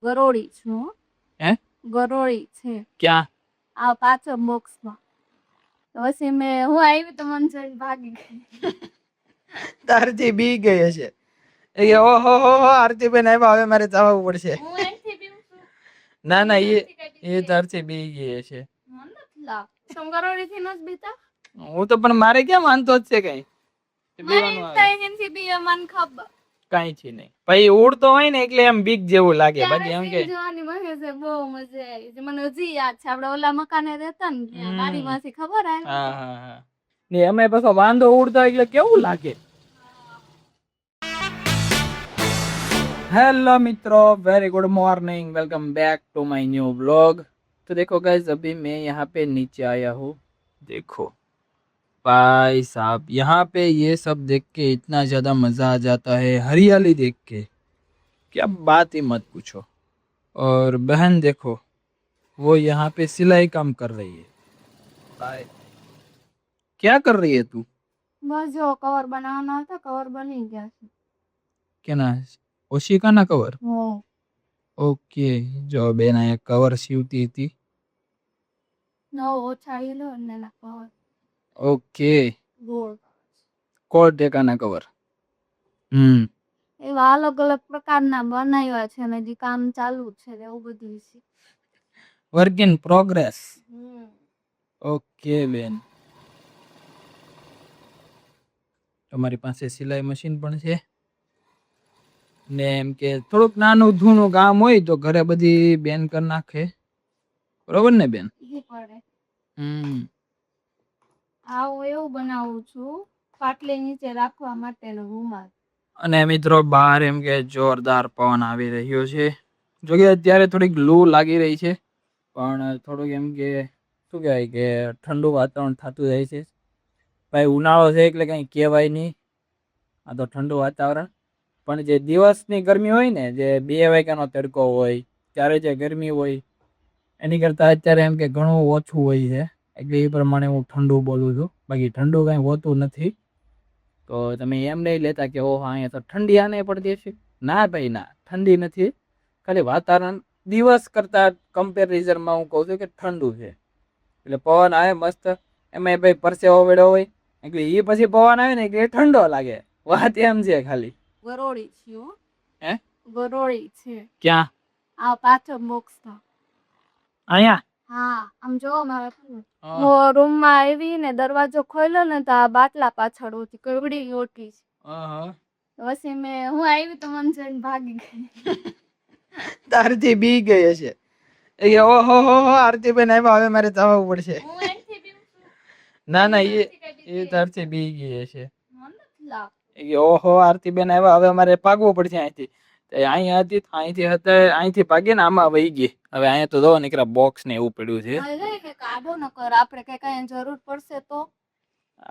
ગરોળી છું હો. હે ગરોળી છે ક્યાં આ પાછળ બોક્સમાં. તો પછી હું આવી તો મને જોઈને ભાગી ગઈ. તારથી બી ગઈ હશે એ કે ઓહો હો આરતીબેન આવ્યા હવે મારે જવું પડશે. હું અહીંથી બીવું છું. ના ના અહીંથી એ કઈ બીજે. તારથી બી ગઈ હશે. મને નથી લાગતું. તમે ગરોળીથી નથી બીતા? હું તો પણ મારે ક્યાં વાંધો જ છે કઈ મને બીવાનું આવે અહીંથી બીવે મને ખબર. કઈ છે નહીં પછી ઉડતો હોય ને એટલે એમ બીક જેવું લાગે બાકી એમ કે જોવાની મને છે બહુ મજા આવી છે. મને હજી યાદ છે આપણે ઓલા મકાને રહેતા ને ત્યાં બારીમાંથી ખબર આવે. હા હા હા ને અમે પાછો વાંદો ઉડતો એટલે કેવું લાગે. हेलो मित्रों very good morning welcome back to my new vlog. तो देखो गाइस अभी मैं यहाँ पे नीचे आया हूँ। देखो भाई साहब यहाँ पे ये सब देख के इतना ज़्यादा मज़ा आ जाता है हरियाली देख के क्या बात ही मत पूछो। और बहन देखो वो यहाँ पे सिलाई काम कर रही है। भाई क्या कर रही है तू? બસ જો કવર બનાવવાનો હતો કવર બની ગયા છે. क्या ना ओशिका ना कवर હો ओके जो बेन आया कवर सीवती थी નવો ઓછાડી લો ને એના કવર ओके ગોળ कोट टेका ना कवर એવા અલગ અલગ પ્રકારના બનાવ્યા છે ને હજી કામ ચાલુ છે ને એવું બધું છે. Work in progress okay Ben તમારી પાસે સિલાઈ મશીન પણ છે ને એમ કે થોડુંક નાનું ધૂનું કામ હોય તો ઘરે બધી બેન કરી નાખે બરોબર ને બેન? ઈ પડે. હા હું એવું બનાવું છું પાટલી નીચે રાખવા માટેનો રૂમાલ. અને મિત્રો બહાર એમ કે જોરદાર પવન આવી રહ્યો છે. જો કે અત્યારે થોડીક લૂ લાગી રહી છે પણ થોડુંક એમ કે શું કહેવાય કે ઠંડુ વાતાવરણ થતું જાય છે. ભાઈ ઉનાળો છે એટલે કંઈ કહેવાય નહીં આ તો ઠંડુ વાતાવરણ. પણ જે દિવસની ગરમી હોય ને જે 2 વાગ્યાનો તડકો હોય ત્યારે જે ગરમી હોય એની કરતાં અત્યારે એમ કે ઘણું ઓછું હોય છે એટલે એ પ્રમાણે હું ઠંડુ બોલું છું. બાકી ઠંડુ કાંઈ હોતું નથી. તો તમે એમ નહીં લેતા કે ઓહો અહીંયા તો ઠંડી આને પડતી છે. ના ભાઈ ના ઠંડી નથી ખાલી વાતાવરણ દિવસ કરતાં કમ્પેરિઝનમાં હું કહું છું કે ઠંડુ છે. એટલે પવન આવે મસ્ત એમાં ભાઈ પરસેવો વેડ્યો હોય એટલે એ પછી પવન આવે ને એટલે ઠંડો લાગે. વાત એમ છે ખાલી. ગરોળી છે હો. હે ગરોળી છે ક્યાં? આ પાછળ બોક્સમાં. અહીંયા હા આમ જો મારે હું રૂમમાં આવી ને દરવાજો ખોલ્યો ને તો આ બાટલા પાછળ હતી કવડી ઓટી છે. પછી હું આવી તો મને જોઈને ભાગી ગઈ. તારથી બી ગઈ હશે એ કે ઓહો હો આરતીબેન આવ્યા હવે મારે જવું પડશે. હું અહીંથી બીવું છું. ના ના એ તારથી બી ગઈ હશે મને નથી લાગતું. એ કે ઓહો આરતીબેન આવ્યા હવે મારે ભાગવું પડશે અહીંથી. અહીંયા હતી અહીંથી ભાગીને આમાં વહી ગઈ. હવે અહીંયા તો જો નીકળ્યા બોક્સ ને એવું પડ્યું છે. કાઢો ન કર આપણે કઈ જરૂર પડશે તો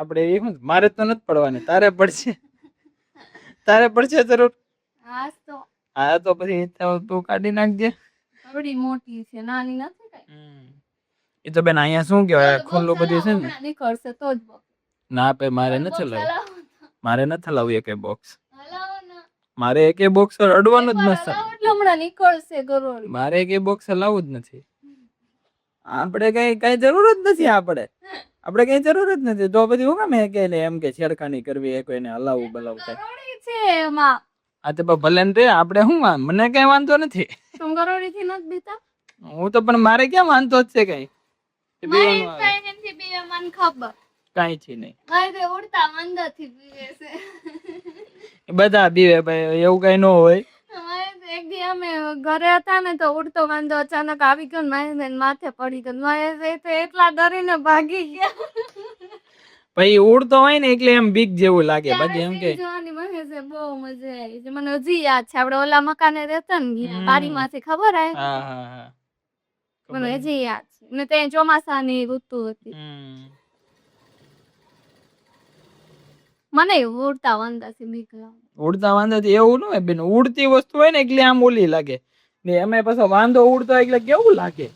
આપણે એ મારે તો નથી પડવાની તારે પડશે. તારે પડશે જરૂર. હા તો પછી તું કાઢી નાખજે. બડી મોટી છે નાની નથી કઈ. એ તો બેન અહીંયા શું કહેવાય ખુલ્લું બધું છે ને નીકળશે તો જ ના પે મારે નથી હલાવવું. મારે નથી હલાવવું એક બોક્સ. મારે એક બોક્સ અડવાનું જ નથી. હમણાં નીકળશે ગરોળી. મારે એક બોક્સ હલાવવું જ નથી. આપણે કઈ જરૂર જ નથી. આપણે કઈ જરૂર જ નથી તો પછી હું કામ કે એમ કે છેડખાની કરવી કોઈને હલાવવું બલાવવું કઈ છે એમાં. આ તો ભલે ને રે આપણે શું મને કઈ વાંધો નથી. તું ગરોળી થી નથી બીતા? હું તો પણ મારે ક્યાં વાંધો જ છે કઈ. મને ખબર કઈ છે નહીં. ઉડતા મંદર થી બીવે છે. બધા બીવે ભાઈ એવું કઈ ન હોય. એક દી અમે ઘરે હતા ને તો ઉડતો વાંદો અચાનક આવી ગયો મારી બેન માથે પડી ગયો. મારે તો એટલા ડરીને ભાગી ગયા. પછી ઉડતો હોય ને એટલે એમ બીક જેવું લાગે. બાકી એમ કે જોવાની મને છે બહુ મજા આવી છે. મને હજી યાદ છે આપણે ઓલા મકાને રહેતા ને બારીમાંથી ખબર આવે. હા હા હા મને હજી યાદ છે ને ત્યાં ચોમાસાની ઋતુ હતી. મને ઉડતા વાંદાથી બીક લાગે. ઉડતા વાંદાથી એવું ન હોય બેન. ઉડતી વસ્તુ હોય ને એટલે આમ ઓલી લાગે ને એમાં પાછો વાંદો ઉડતો હોય એટલે કેવું લાગે.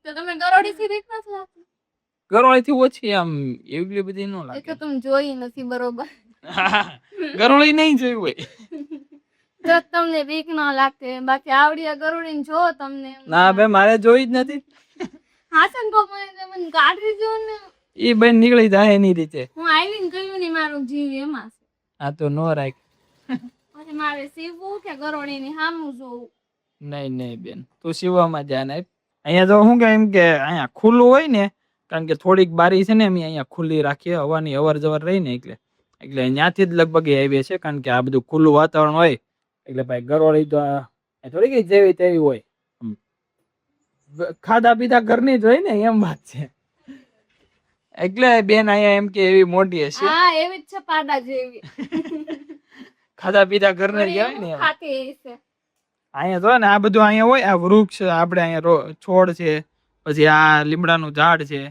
તો તમે ગરોળી થી બીક નથી લાગતી? ગરોળી થી ઓછી આમ એવી બધી ન લાગે. તો તમે જોઈ નથી બરોબર. ગરોળી નહીં જોઈ હોય. તો તમને બીક ન લાગતી, બાકી આવડિયા ગરુડીને જો તમને ના બે મારે જોઈ જ નથી. હાસન પપ્પા મને કાઢી જો ને, ઈ બેન નીકળી જાય એની રીતે. હું આવીને કહ્યું ને મારું જીવ એમાં છે. આ તો નો રાખ. પછી મારે સીવવું કે ગરોળીની સામું જોવું? નહીં નહીં બેન, તું સીવામાં જા ને. અહીંયા તો શું કે એમ કે અહીંયા ખુલ્લું હોય ને, કારણ કે થોડીક બારી છે ને અમે અહીંયા ખુલ્લી રાખીએ, હવાની અવર જવર રહી ને એટલે ત્યાંથી જ લગભગ આવીએ છે, કારણ કે આ બધું ખુલ્લું વાતાવરણ હોય એટલે ભાઈ ગરોળી તો થોડી કઈ જેવી તેવી હોય, ખાધા પીધા ઘરની જ હોય ને એમ વાત છે. એટલે બેન અહીંયા એમ કે એવી મોટી હશે. હા એવી જ છે, પાડા જેવી. ખાધા પીધા ઘરને કહેવાય ને. ખાતી છે અહીંયા જો ને આ બધું અહીંયા હોય, આ વૃક્ષ આપણે અહીંયા છોડ છે, પછી આ લીમડાનું ઝાડ છે,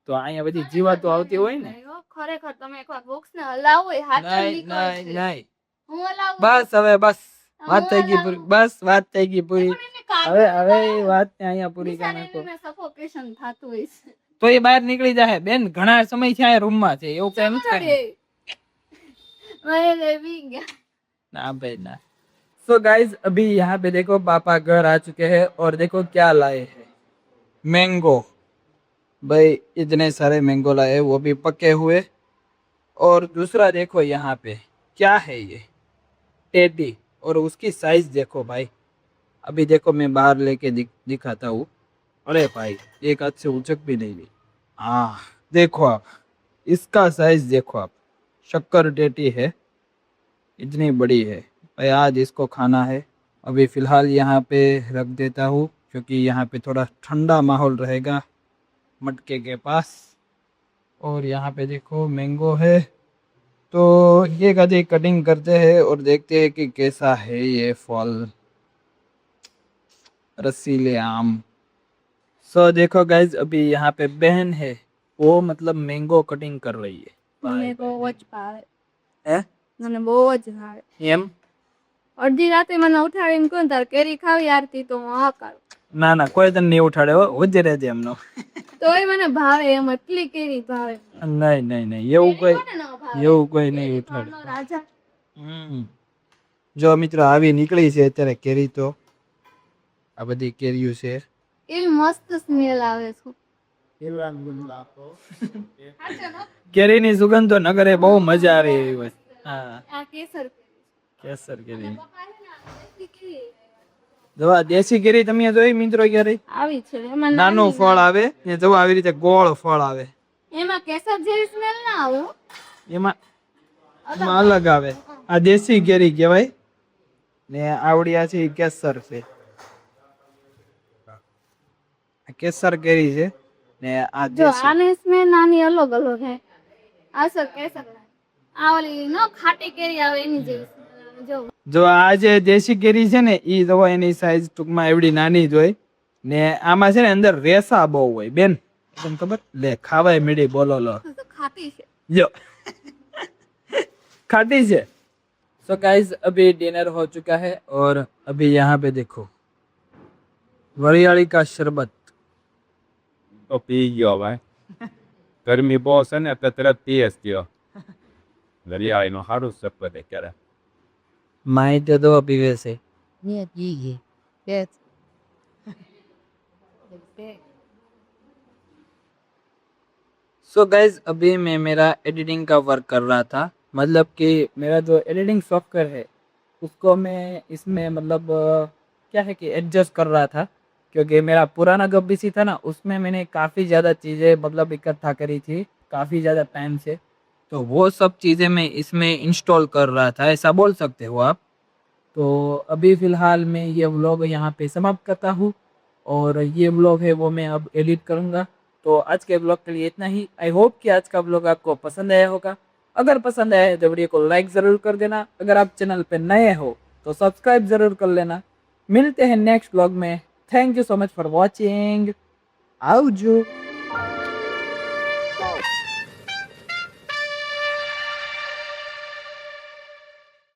તો અહીંયા બધી જીવાતો આવતી હોય ને. ખરેખર તમે એકવાર બોક્સ ને હલાવો એ હાથ નહીં નહીં નહીં, હું હલાવું બસ હવે બસ વાત થઈ ગઈ પૂરી, બસ વાત થઈ ગઈ પૂરી. હવે હવે એ વાત ને અહીંયા પૂરી કરી નાખો. સફોકેશન થાતું હોય છે તો એ બહાર નીકળી જાય બેન, ઘણા સમય થી અહીંયા રૂમ માં છે, એવું કઈ નથી. मैं भी गया ना भाई ना. So guys अभी यहाँ पे देखो पापा घर आ चुके हैं और देखो क्या लाए हैं, मैंगो. भाई इतने सारे मैंगो लाए, वो भी पके हुए. और दूसरा देखो यहाँ पे क्या है ये, टेडी, और उसकी साइज देखो भाई. अभी देखो मैं बाहर लेके दिखाता हूँ. अरे भाई एक हाथ से उचक भी नहीं रही. हाँ देखो आप, इसका साइज देखो आप, शक्कर टेटी है, इतनी बड़ी है भाई. आज इसको खाना है. अभी फ़िलहाल यहाँ पे रख देता हूँ, क्योंकि यहाँ पे थोड़ा ठंडा माहौल रहेगा मटके के पास. और यहाँ पे देखो मैंगो है, तो ये कभी कटिंग करते हैं और देखते हैं कि कैसा है ये फल, रसीले आम. सो देखो गाइज अभी यहाँ पे बहन है, वो मतलब मैंगो कटिंग कर रही है. મને બહુ જ ભાવે, હે મને બહુ જ ભાવે. એમ? અડધી રાતે મને ઉઠાડીને કહું તાર કેરી ખાવી આરતી, તો હું હા કરું. ના ના કોઈ તને નહીં ઉઠાડે હો, ઉજે રહેજે એમનો. તોય મને ભાવે, એમ એટલી કેરી ભાવે. નહીં નહીં નહીં, એવું કોઈ નહીં ઉઠાડે. રાજા જો મિત્રો આવી નીકળી છે અત્યારે કેરી, તો આ બધી કેરીઓ છે. એવી મસ્ત સ્મેલ આવે છે. કેરીની સુગંધ તો નગરે બહુ મજા આવે એવી હોય. હા આ કેસર કેસર કેરી. જો દેશી કેરી તમે જોઈ મિત્રો ક્યારે? આવી છે, એમાં નાનું ફળ આવે ને, જો આવી રીતે ગોળ ફળ આવે, એમાં કેસર જેવી સ્મેલ ના આવે. એમાં અલગ આવે. આ દેશી કેરી કહેવાય ને, આવડિયા છે કેસર છે. કેસર કેરી છે ને આ જો આની સ્મેલ નાની અલગ અલગ હે. આ સર કેસર, આ ઓલી નો ખાટી કેરી આવે એની જેવી સ્મેલ આવે. જો આ જે દેશી કેરી છે ને, ઈ જો એની સાઈઝ ટૂંકમાં એવડી નાની જ હોય ને, આમાં છે ને અંદર રેસા બહુ હોય બેન, તમને ખબર? લે ખાવાય મીડી, બોલો લો. ખાટી છે જો खाटी से. सो गाइस अभी डिनर हो चुका है और अभी यहाँ पे देखो वरियाળી का शरबत તો પી ગયો ભાઈ, ગરમી બહુ છે ને એટલે તરત પી જ ગયો. દરિયાળીનો સારું શરબત ક્યારે माई तो दो पीवे से. Нет, Гиги. Пять. सो गाइस अभी मैं मेरा एडिटिंग का वर्क कर रहा था, मतलब कि मेरा जो एडिटिंग सॉफ्टवेयर है उसको मैं इसमें मतलब क्या है कि एडजस्ट कर रहा था, क्योंकि मेरा पुराना जो पीसी था ना, उसमें मैंने काफ़ी ज़्यादा चीज़ें मतलब इकट्ठा करी थी काफ़ी ज़्यादा टाइम से, तो वो सब चीज़ें मैं इसमें इंस्टॉल कर रहा था, ऐसा बोल सकते हो आप. तो अभी फ़िलहाल मैं ये व्लॉग यहाँ पे समाप्त करता हूँ और ये व्लॉग है वो मैं अब एडिट करूँगा. तो आज के व्लॉग के लिए इतना ही. आई होप कि आज का व्लॉग आपको पसंद आया होगा. अगर पसंद आया है तो वीडियो को लाइक ज़रूर कर देना. अगर आप चैनल पे नए हो तो सब्सक्राइब ज़रूर कर लेना. मिलते हैं नेक्स्ट व्लॉग में. Thank you so much for watching. आवजो.